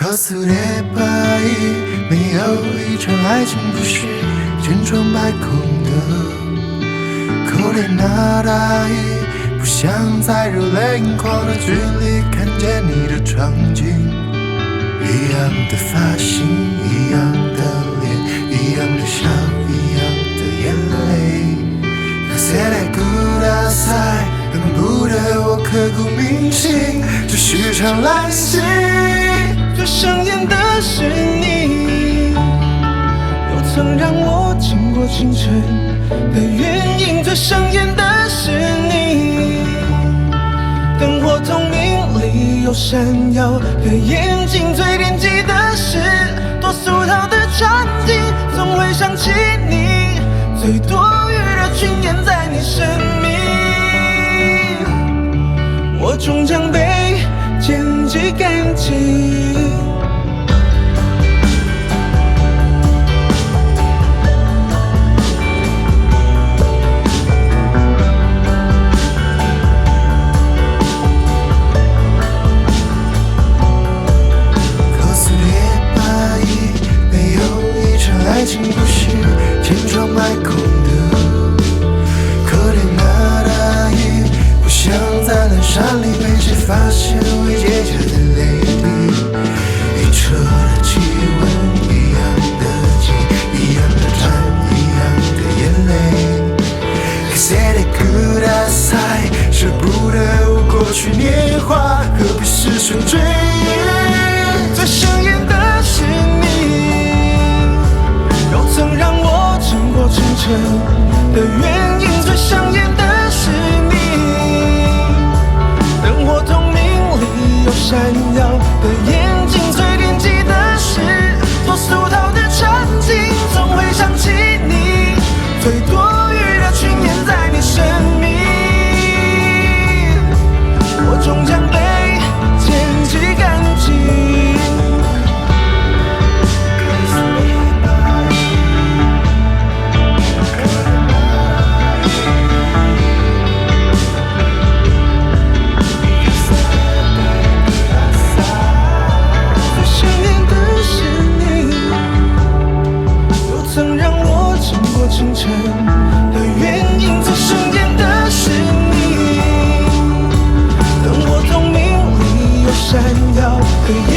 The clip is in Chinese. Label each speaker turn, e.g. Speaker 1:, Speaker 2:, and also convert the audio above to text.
Speaker 1: 告诉列巴伊，没有一场爱情不是千疮百孔的。可怜那大意，不想在热泪盈眶的距离看见你的场景。一样的发型，一样的脸，一样的笑，一样的眼泪。可惜太古大赛，恨不得我刻骨铭心，这是场烂戏。最上演的是你，又曾让我经过清晨的原因。最上演的是你，灯火通明里有闪耀的眼睛。最惦记的是多俗套的场景，总会想起你，最多余的群演在你生命，我终将被剪辑干净。爱情不是千疮百孔的，可怜那大意，不想在烂山里被谁发现未结痂的泪滴。一车的气温，一样的情，一样的汗，一样的眼泪。可惜的古大赛，舍不得我过去年华，何必失声追忆？最上演的是你，又曾让我撑过清晨的原因。最上演的是你，灯火通明里有闪耀的眼睛。最惦记的是多俗套的场景，总会想起你，最多余的群演在你生命，我终将被剪辑干净。清晨的原因，最上演的是你，灯火通明里有闪耀的眼